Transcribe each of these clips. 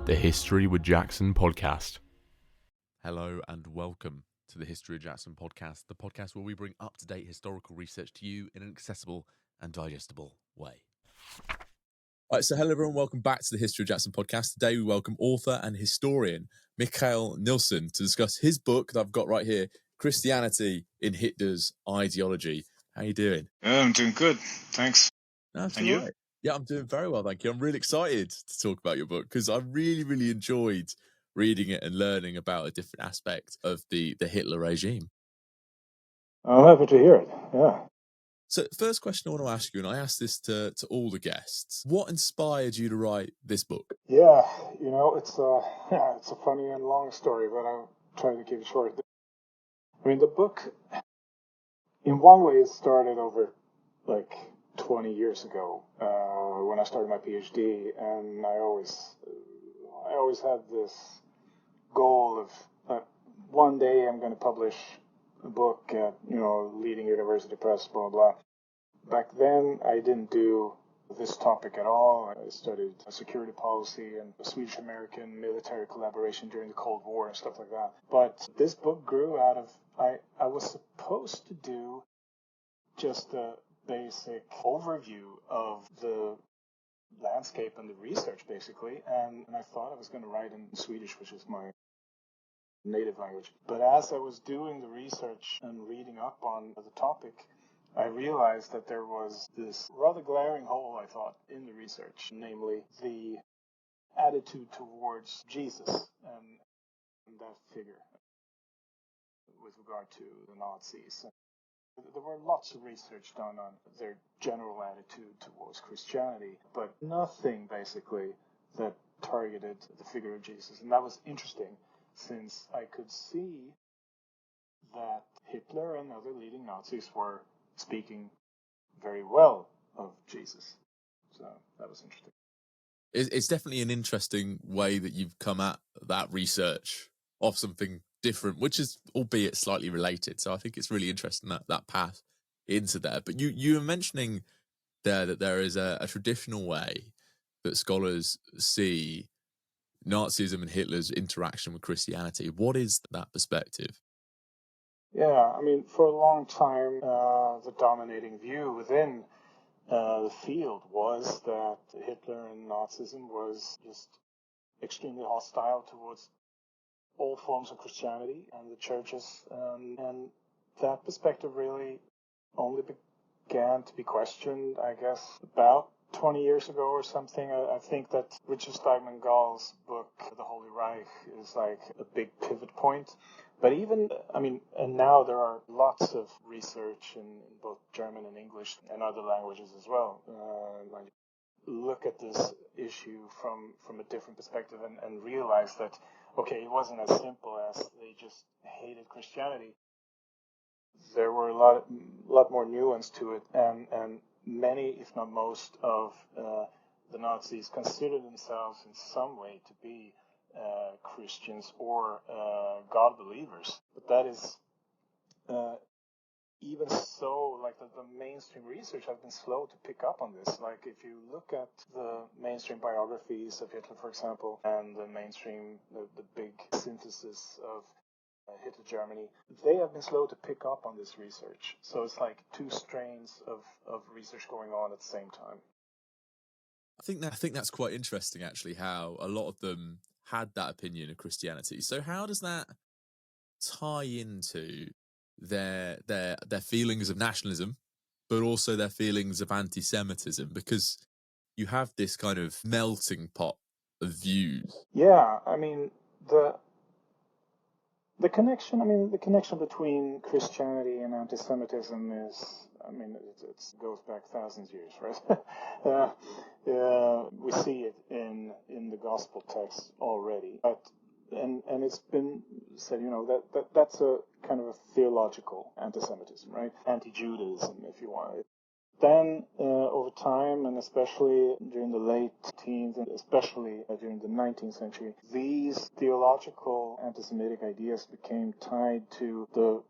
The History with Jackson podcast. Hello and welcome to the History of Jackson podcast, the podcast where we bring up-to-date historical research to you in an accessible and digestible way. All right, so hello everyone, welcome back to the History of Jackson podcast. Today we welcome author and historian Mikael Nilsson to discuss his book that I've got right here, Christianity in Hitler's Ideology. How are you doing? I'm doing good, thanks. That's And all you? right. Yeah, I'm doing very well, thank you. I'm really excited to talk about your book because I really enjoyed reading it and learning about a different aspect of the Hitler regime. I'm happy to hear it, yeah. So first question I want to ask you, and I ask this to all the guests, what inspired you to write this book? Yeah, you know, it's a funny and long story, but I'll try to keep it short. I mean, the book, in one way, it started over like 20 years ago when I started my PhD, and I always had this goal of one day I'm going to publish a book at, leading university press, blah, blah. Back then, I didn't do this topic at all. I studied security policy and Swedish-American military collaboration during the Cold War and stuff like that. But this book grew out of, I was supposed to do just a basic overview of the landscape and the research, basically. And I thought I was going to write in Swedish, which is my native language. But as I was doing the research and reading up on the topic, I realized that there was this rather glaring hole, I thought, in the research, namely the attitude towards Jesus and that figure with regard to the Nazis. There were lots of research done on their general attitude towards Christianity, but nothing basically that targeted the figure of Jesus. And that was interesting, since I could see that Hitler and other leading Nazis were speaking very well of Jesus. So that was interesting. It's definitely an interesting way that you've come at that research of something different, which is albeit slightly related. So I think it's really interesting that path into there. But you were mentioning there that there is a traditional way that scholars see Nazism and Hitler's interaction with Christianity. What is that perspective? Yeah, I mean, for a long time, the dominating view within the field was that Hitler and Nazism was just extremely hostile towards all forms of Christianity and the churches, and that perspective really only began to be questioned, I guess, about 20 years ago or something. I think that Richard Steinman Gall's book, The Holy Reich, is like a big pivot point. But even, and now there are lots of research in both German and English and other languages as well. Look at this issue from a different perspective and realize that, okay, it wasn't as simple as they just hated Christianity. There were a lot more nuance to it, and many, if not most, of the Nazis considered themselves in some way to be Christians or God believers. But that is even so, like the mainstream research has been slow to pick up on this. Like if you look at the mainstream biographies of Hitler, for example, and the mainstream, the big synthesis of Hitler Germany, they have been slow to pick up on this research. So it's like two strains of research going on at the same time. I think that's quite interesting, actually, how a lot of them had that opinion of Christianity. So how does that tie into their feelings of nationalism, but also their feelings of anti-Semitism? Because you have this kind of melting pot of views. Yeah, I mean the connection between Christianity and anti-Semitism is, it goes back thousands of years, right? We see it in the gospel text already, but and it's been said, that's a kind of a theological anti-Semitism, right? Anti-Judaism, if you want. Then, over time, and especially during the late teens, and especially during the 19th century, these theological anti-Semitic ideas became tied to the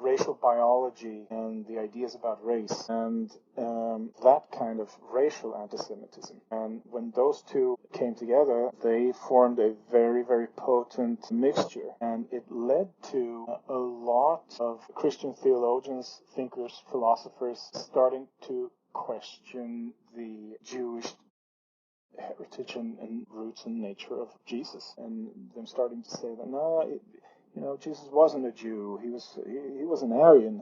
racial biology and the ideas about race and that kind of racial anti-Semitism. And when those two came together, they formed a very, very potent mixture. And it led to a lot of Christian theologians, thinkers, philosophers starting to question the Jewish heritage and roots and nature of Jesus, and them starting to say that no, Jesus wasn't a Jew. He was an Aryan,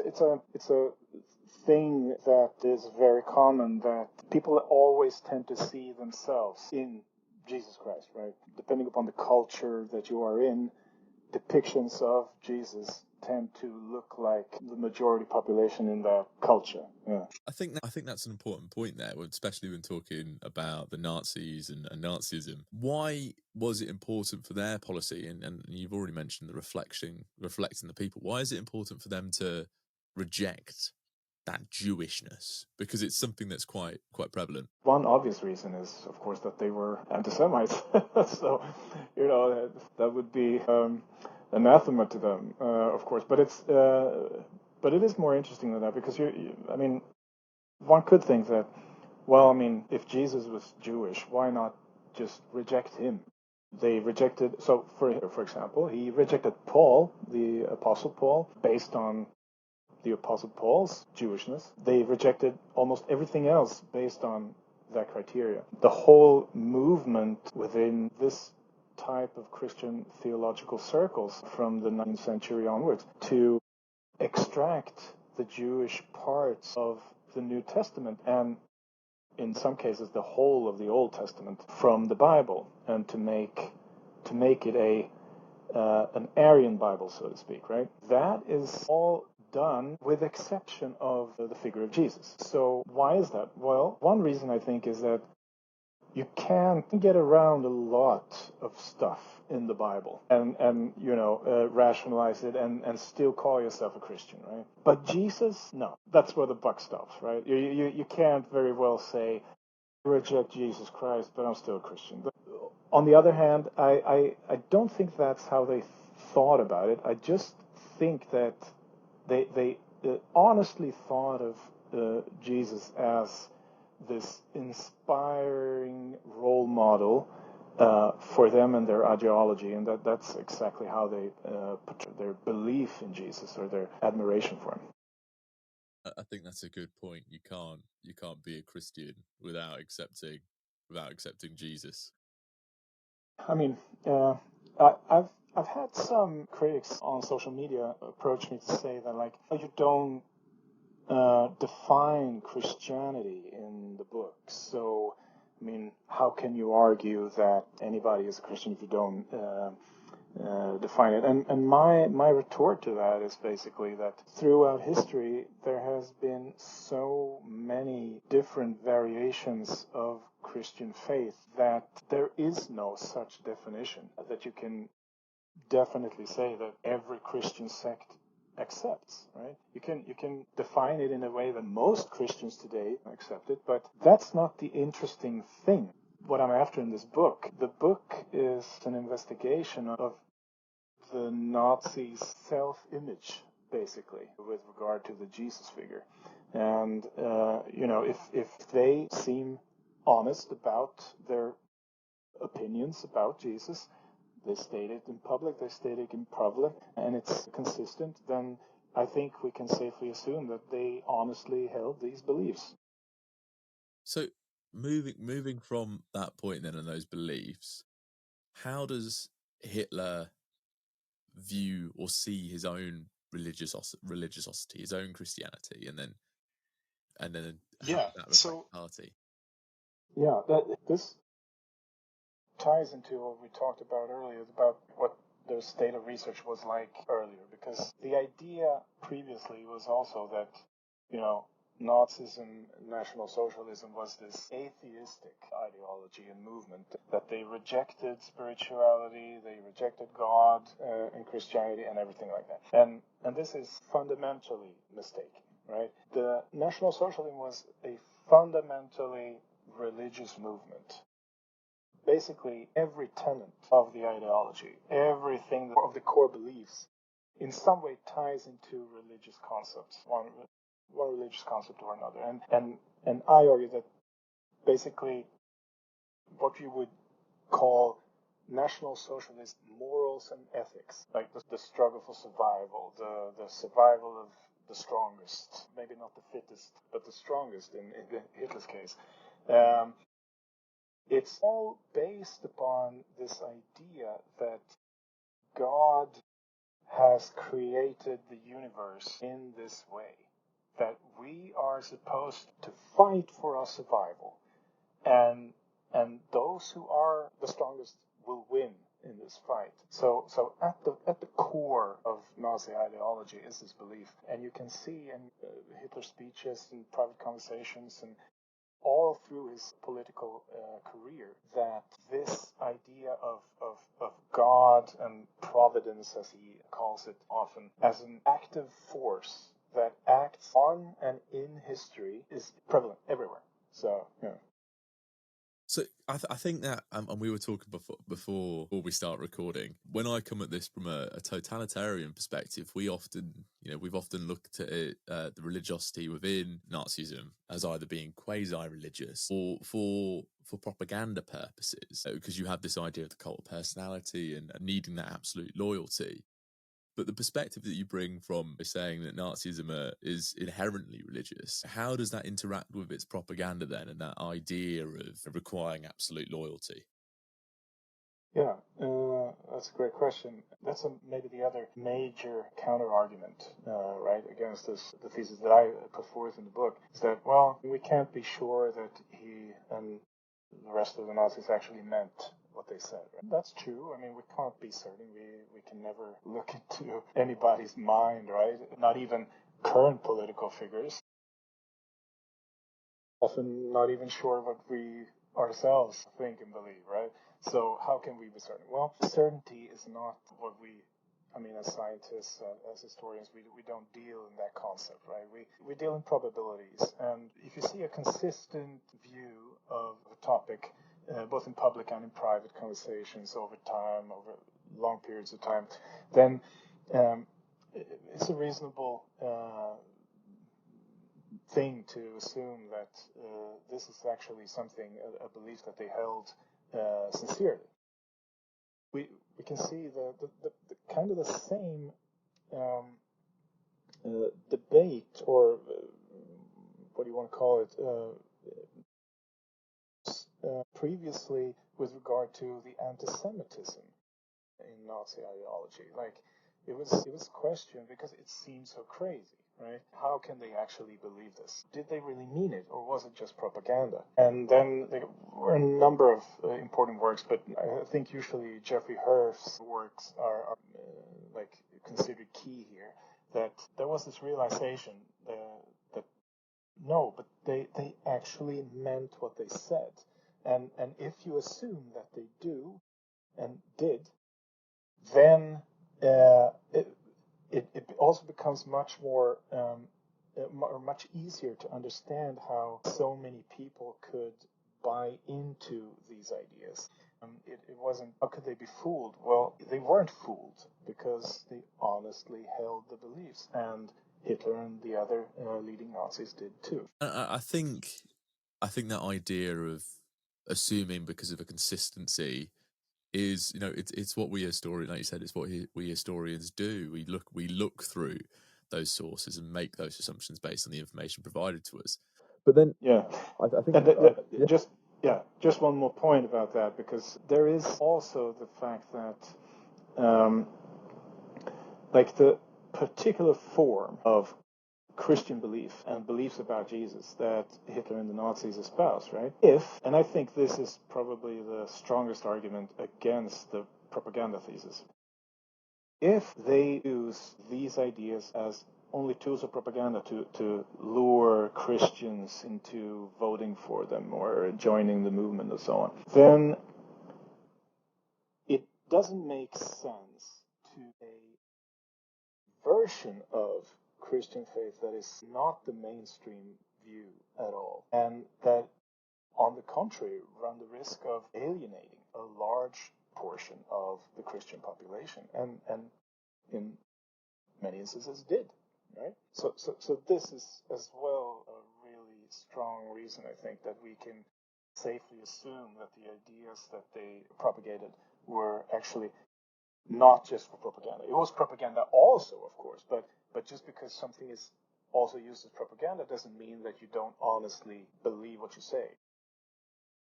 it's a thing that is very common, that people always tend to see themselves in Jesus Christ, right? Depending upon the culture that you are in, depictions of Jesus tend to look like the majority population in that culture. Yeah. I think that's an important point there, especially when talking about the Nazis and Nazism. Why was it important for their policy? And you've already mentioned the reflecting the people. Why is it important for them to reject that Jewishness? Because it's something that's quite prevalent. One obvious reason is, of course, that they were anti-Semites. So, that would be anathema to them, of course. But it is more interesting than that, because one could think that, if Jesus was Jewish, why not just reject him? They rejected, so for example, he rejected Paul, the Apostle Paul, based on the Apostle Paul's Jewishness. They rejected almost everything else based on that criteria. The whole movement within this type of Christian theological circles from the 9th century onwards to extract the Jewish parts of the New Testament, and in some cases the whole of the Old Testament, from the Bible, and to make it an Aryan Bible, so to speak, right? That is all done with exception of the figure of Jesus. So why is that? Well, one reason I think is that you can get around a lot of stuff in the Bible and rationalize it and still call yourself a Christian, right? But Jesus, no, that's where the buck stops, right? You can't very well say, I reject Jesus Christ, but I'm still a Christian. But on the other hand, I don't think that's how they thought about it. I just think that they honestly thought of Jesus as this inspiring role model for them and their ideology, and that's exactly how they portray their belief in Jesus or their admiration for him. I think that's a good point. You can't be a Christian without accepting Jesus. I've had some critics on social media approach me to say that, like, you don't define Christianity in the book. So, how can you argue that anybody is a Christian if you don't define it? And my retort to that is basically that throughout history there has been so many different variations of Christian faith that there is no such definition that you can definitely say that every Christian sect accepts, right? You can define it in a way that most Christians today accept it, but that's not the interesting thing. What I'm after in this book, the book is an investigation of the Nazis' self-image, basically, with regard to the Jesus figure. And, if they seem honest about their opinions about Jesus, they state it in public, they state it in public, and it's consistent, then I think we can safely assume that they honestly held these beliefs. So moving from that point then and those beliefs, how does Hitler view or see his own religiosity, his own Christianity, and then Yeah, that so party? yeah, this ties into what we talked about earlier, about what the state of research was like earlier, because the idea previously was also that, Nazism, National Socialism was this atheistic ideology and movement, that they rejected spirituality, they rejected God and Christianity and everything like that. And this is fundamentally mistaken, right? The National Socialism was a fundamentally religious movement. basically every tenet of the ideology, everything of the core beliefs, in some way ties into religious concepts, one religious concept or another. And I argue that basically what you would call National Socialist morals and ethics, like the struggle for survival, the survival of the strongest, maybe not the fittest, but the strongest in Hitler's case. It's all based upon this idea that God has created the universe in this way, that we are supposed to fight for our survival, and those who are the strongest will win in this fight. So at the core of Nazi ideology is this belief, and you can see in Hitler's speeches and private conversations and all through his political career that this idea of God and providence, as he calls it often, as an active force that acts on and in history is prevalent everywhere. So, yeah. So I think that, and we were talking before we start recording, when I come at this from a totalitarian perspective, we've often looked at it, the religiosity within Nazism as either being quasi-religious or for propaganda purposes, because you have this idea of the cult of personality and needing that absolute loyalty. But the perspective that you bring from saying that Nazism is inherently religious, how does that interact with its propaganda then, and that idea of requiring absolute loyalty? Yeah, that's a great question. That's maybe the other major counter-argument, right, against the thesis that I put forth in the book, is that, well, we can't be sure that he and the rest of the Nazis actually meant what they said. Right? That's true. I mean, we can't be certain. We can never look into anybody's mind, right? Not even current political figures. Often not even sure what we ourselves think and believe, right? So how can we be certain? Well, certainty is not what as scientists, as historians, we don't deal in that concept, right? We deal in probabilities. And if you see a consistent view of a topic, both in public and in private conversations over time, over long periods of time, then it's a reasonable thing to assume that this is actually something, a belief that they held sincerely. We can see the kind of the same debate, or what do you want to call it, previously with regard to the anti-Semitism in Nazi ideology. Like, it was questioned because it seemed so crazy, right? How can they actually believe this? Did they really mean it, or was it just propaganda? And then there were a number of important works, but I think usually Jeffrey Herf's works are like considered key here. That there was this realization that no, but they actually meant what they said, and if you assume that they do and did, then it also becomes much more much easier to understand how so many people could buy into these ideas. It wasn't, how could they be fooled? Well, they weren't fooled because they honestly held the beliefs, and Hitler and the other leading Nazis did too. I think that idea of assuming because of a consistency is, it's what we historians, like you said, it's what we historians do. We look through those sources and make those assumptions based on the information provided to us. But then, Yeah, I think, and just one more point about that, because there is also the fact that like the particular form of Christian belief and beliefs about Jesus that Hitler and the Nazis espouse, right? And I think this is probably the strongest argument against the propaganda thesis, if they use these ideas as only tools of propaganda to lure Christians into voting for them or joining the movement and so on, then it doesn't make sense to a version of Christian faith that is not the mainstream view at all, and that on the contrary, run the risk of alienating a large portion of the Christian population, and in many instances did, right? So this is as well a really strong reason, I think, that we can safely assume that the ideas that they propagated were actually not just for propaganda. It was propaganda also, of course, but just because something is also used as propaganda doesn't mean that you don't honestly believe what you say.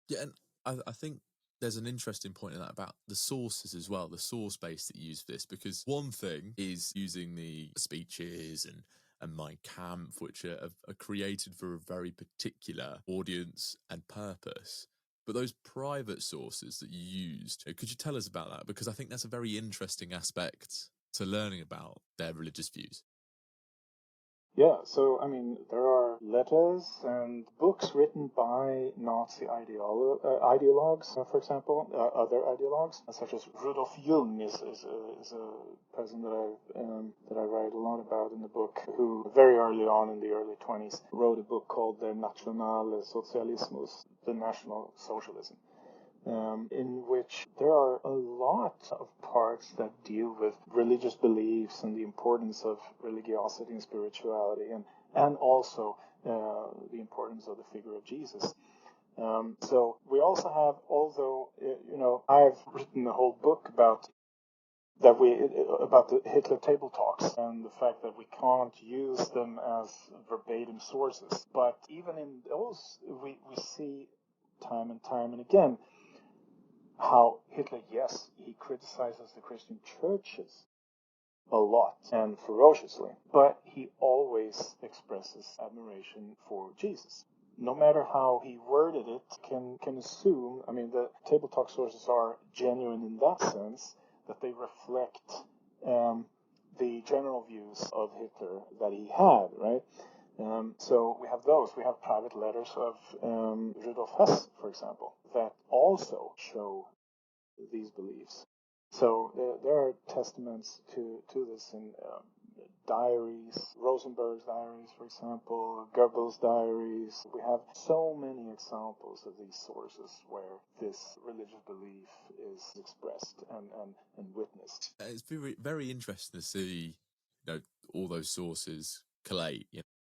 Yeah, and I think there's an interesting point in that about the sources as well, the source base that you use for this, because one thing is using the speeches and Mein Kampf, which are created for a very particular audience and purpose. But those private sources that you used, could you tell us about that? Because I think that's a very interesting aspect to learning about their religious views. Yeah, so, I mean, there are letters and books written by Nazi ideologues, for example, other ideologues, such as Rudolf Jung is a person that I write a lot about in the book, who very early on in the early 20s wrote a book called the National Socialism, the National Socialism. In which there are a lot of parts that deal with religious beliefs and the importance of religiosity and spirituality, and also the importance of the figure of Jesus. So we also have, although I've written a whole book about the Hitler table talks and the fact that we can't use them as verbatim sources, but even in those we see time and again how Hitler, yes, he criticizes the Christian churches a lot and ferociously, but he always expresses admiration for Jesus. No matter how he worded it, can assume, I mean, the table talk sources are genuine in that sense, that they reflect the general views of Hitler that he had, right? So we have those. We have private letters of Rudolf Hess, for example, that also show these beliefs. So there are testaments to this in diaries, Rosenberg's diaries, for example, Goebbels' diaries. We have so many examples of these sources where this religious belief is expressed and witnessed. It's very, very interesting to see, all those sources collate,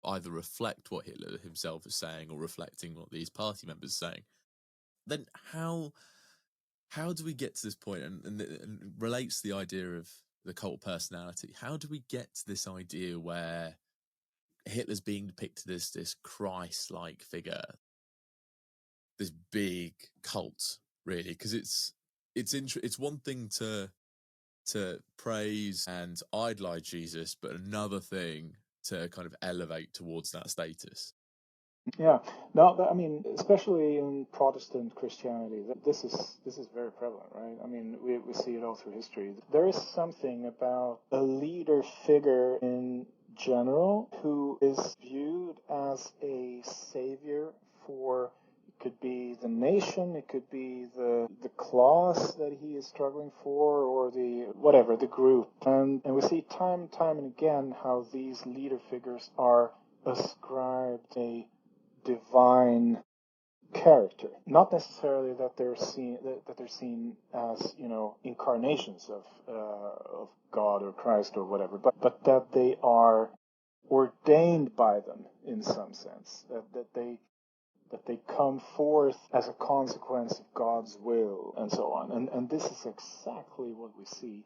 either reflect what Hitler himself is saying or reflecting what these party members are saying. Then how do we get to this point, and relates to the idea of the cult personality? How do we get to this idea where Hitler's being depicted as this Christ-like figure, this big cult, really? Because it's one thing to praise and idolize Jesus, but another thing to kind of elevate towards that status. Yeah, no, I mean, especially in Protestant Christianity, this is very prevalent, right? I mean, we see it all through history. There is something about a leader figure in general who is viewed as a savior for, it could be the nation, it could be the class that he is struggling for, or the group. And we see time and again how these leader figures are ascribed a divine character, not necessarily that they're seen as incarnations of God or Christ or whatever, but that they are ordained by them in some sense, that they come forth as a consequence of God's will and so on, and this is exactly what we see.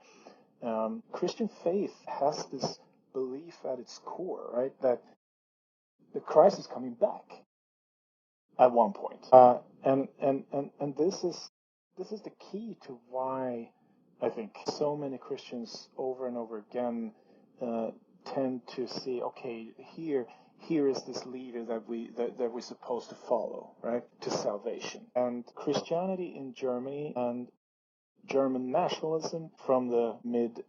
Christian faith has this belief at its core, right, that the Christ is coming back at one point. And this is the key to why I think so many Christians over and over again tend to see, okay, here is this leader that we're supposed to follow, right, to salvation. And Christianity in Germany and German nationalism from the mid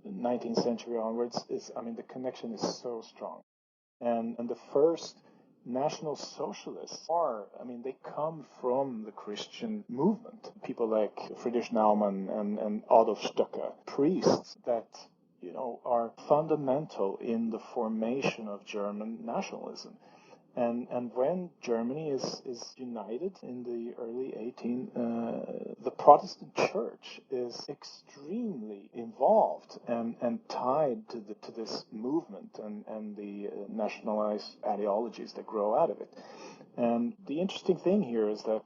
19th century onwards the connection is so strong. And the first National Socialists they come from the Christian movement. People like Friedrich Naumann and Adolf Stöcker, priests that, are fundamental in the formation of German nationalism. And when Germany is united in the early 18, the Protestant Church is extremely involved and tied to this movement and the nationalized ideologies that grow out of it. And the interesting thing here is that,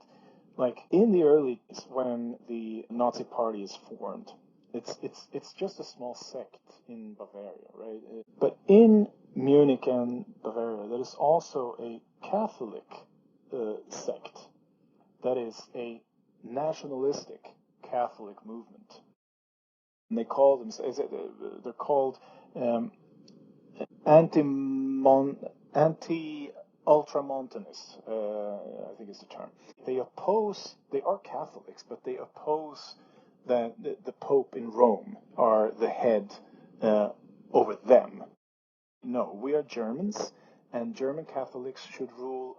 like in the early days when the Nazi Party is formed, it's just a small sect in Bavaria, right? But in Munich and Bavaria, there is also a Catholic sect that is a nationalistic Catholic movement, and they call themselves they're called anti-ultramontanists. I think is the term. They are Catholics, but they oppose that the Pope in Rome are the head over them. No, we are Germans, and German Catholics should rule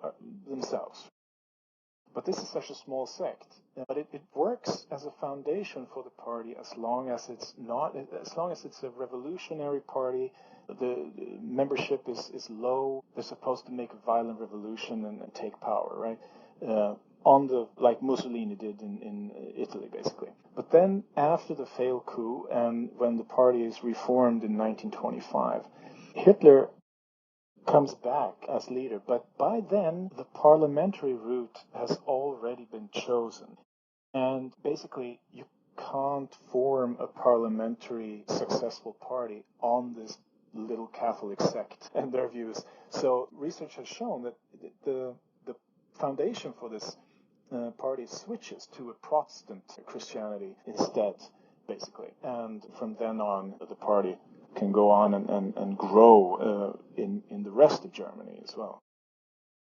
themselves. But this is such a small sect. But it works as a foundation for the party as long as it's a revolutionary party. The membership is low. They're supposed to make a violent revolution and take power, right? Like Mussolini did in Italy, basically. But then after the failed coup and when the party is reformed in 1925, Hitler comes back as leader, but by then the parliamentary route has already been chosen. And basically you can't form a parliamentary successful party on this little Catholic sect and their views. So research has shown that the foundation for this party switches to a Protestant Christianity instead, basically. And from then on, the party can go on and grow in the rest of Germany as well.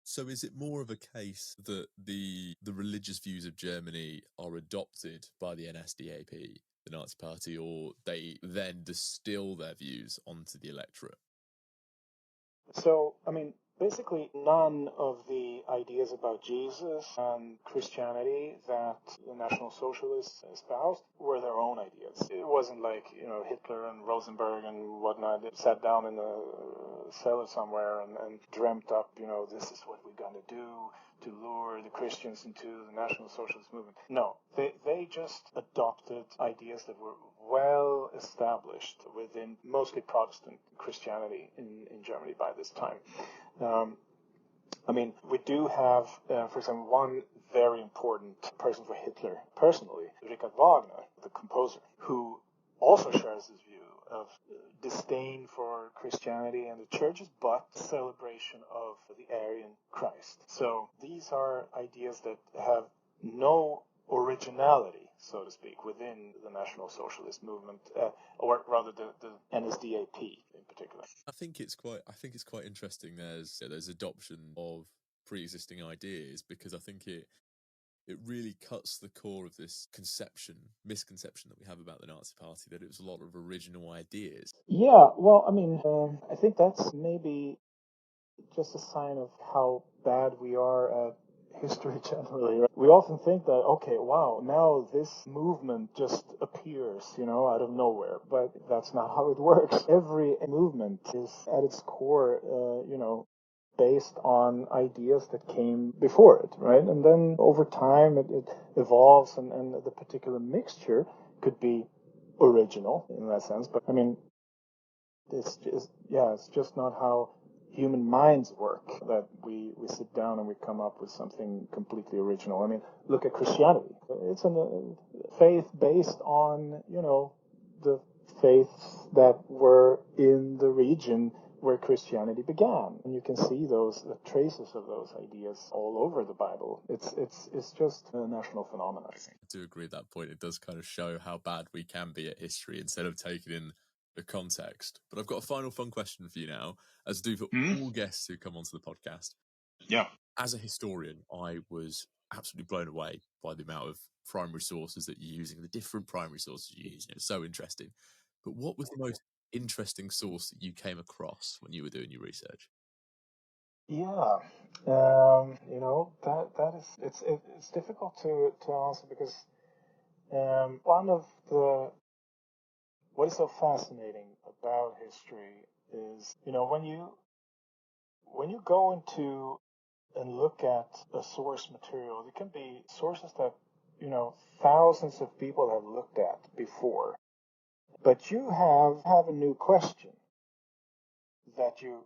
So is it more of a case that the religious views of Germany are adopted by the NSDAP, the Nazi Party, or they then distill their views onto the electorate? So, I mean, basically none of the ideas about Jesus and Christianity that the National Socialists espoused were their own ideas. It wasn't like, Hitler and Rosenberg and whatnot sat down in a cellar somewhere and dreamt up, this is what we're going to do to lure the Christians into the National Socialist movement. No, they just adopted ideas that were well established within mostly Protestant Christianity in Germany by this time. I mean, we do have, for example, one very important person for Hitler personally, Richard Wagner, the composer, who also shares this view of disdain for Christianity and the churches, but celebration of the Aryan Christ. So these are ideas that have no originality, so to speak, within the National Socialist movement, or rather the NSDAP in particular. I think it's quite interesting. There's adoption of pre-existing ideas, because I think it really cuts the core of this misconception that we have about the Nazi Party, that it was a lot of original ideas. Yeah, well, I mean, I think that's maybe just a sign of how bad we are at history generally. Right? We often think that, okay, wow, now this movement just appears, out of nowhere. But that's not how it works. Every movement is at its core, based on ideas that came before it, right? And then over time it evolves and the particular mixture could be original in that sense. But I mean, it's just not how human minds work, that we sit down and we come up with something completely original. I mean, look at Christianity. It's a faith based on, the faiths that were in the region where Christianity began. And you can see the traces of those ideas all over the Bible. It's just a national phenomenon, I think. I do agree with that point. It does kind of show how bad we can be at history instead of taking in the context. But I've got a final fun question for you now, as I do for all guests who come onto the podcast. Yeah. As a historian, I was absolutely blown away by the amount of primary sources that you're using, the different primary sources you use. It's so interesting. But what was the most interesting source that you came across when you were doing your research? Yeah, that is it's difficult to answer because one of what is so fascinating about history is when you when you go into and look at a source material, it can be sources that, thousands of people have looked at before. But you have a new question that you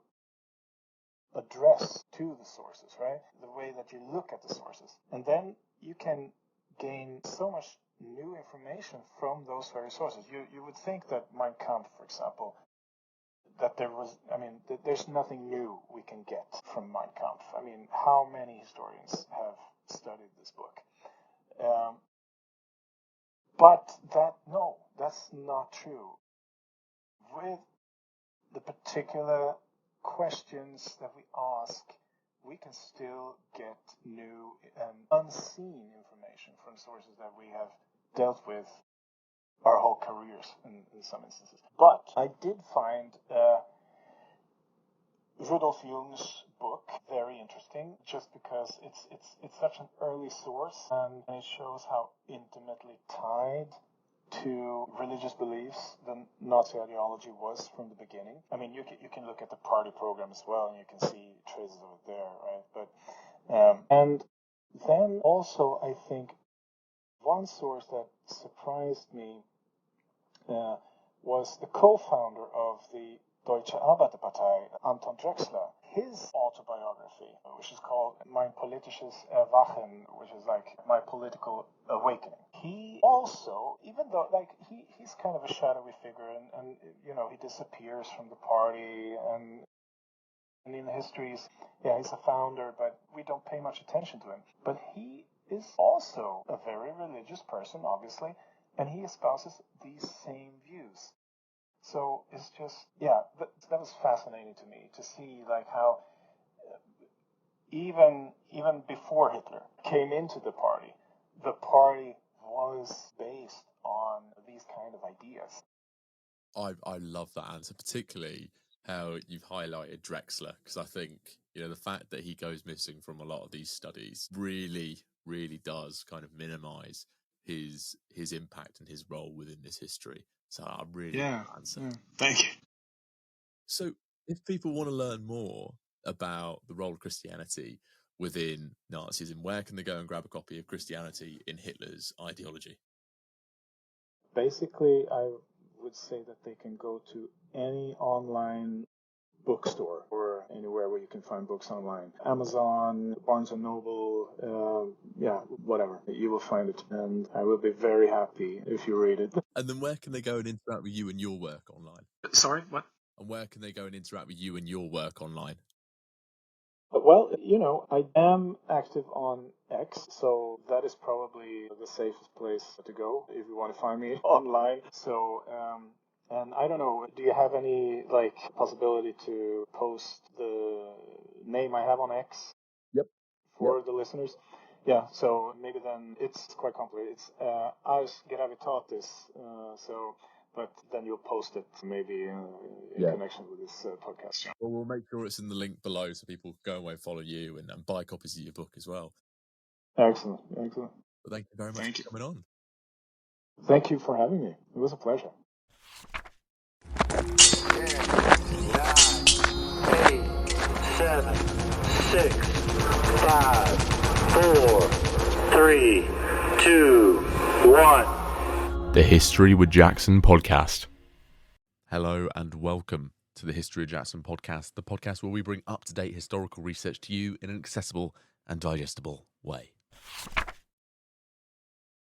address to the sources, right? The way that you look at the sources. And then you can gain so much new information from those very sources. You would think that Mein Kampf, for example, that there's nothing new we can get from Mein Kampf. I mean, how many historians have studied this book? But that's not true. With the particular questions that we ask, we can still get new and unseen information from sources that we have dealt with our whole careers in some instances. But I did find Rudolf Jung's book very interesting, just because it's such an early source, and it shows how intimately tied to religious beliefs the Nazi ideology was from the beginning. I mean, you can look at the party program as well, and you can see traces of it there, right? But and then also, I think one source that surprised me was the co-founder of the Deutsche Arbeiterpartei, Anton Drexler. His autobiography, which is called Mein politisches Erwachen, which is like my political awakening. He also, even though he's kind of a shadowy figure, and he disappears from the party, and in the histories, he's a founder, but we don't pay much attention to him. But he is also a very religious person, obviously, and he espouses these same views. So it's just, that was fascinating to me to see how even before Hitler came into the party was based on these kind of ideas. I love that answer, particularly how you've highlighted Drexler, because I think, the fact that he goes missing from a lot of these studies really, really does kind of minimize his impact and his role within this history. So I really love that answer. Yeah. Thank you. So if people want to learn more about the role of Christianity within Nazism, where can they go and grab a copy of Christianity in Hitler's Ideology? Basically, I would say that they can go to any online bookstore or anywhere where you can find books online. Amazon, Barnes & Noble, whatever. You will find it, and I will be very happy if you read it. And then where can they go and interact with you and your work online? Sorry, what? And where can they go and interact with you and your work online? Well, I am active on X, so that is probably the safest place to go if you want to find me online. So, and I don't know, do you have any possibility to post the name I have on X? Yep. For the listeners? Yeah, so maybe then it's quite complicated. It's Ars Gravitatis, but then you'll post it maybe in connection with this podcast. Well, we'll make sure it's in the link below so people go away and follow you and buy copies of your book as well. Excellent. But thank you very much for coming on. Thank you for having me. It was a pleasure. 10, 9, 8, 7, 6, 5, 4, 3, 2, 1. The History with Jackson podcast. Hello and welcome to the History with Jackson podcast, the podcast where we bring up-to-date historical research to you in an accessible and digestible way.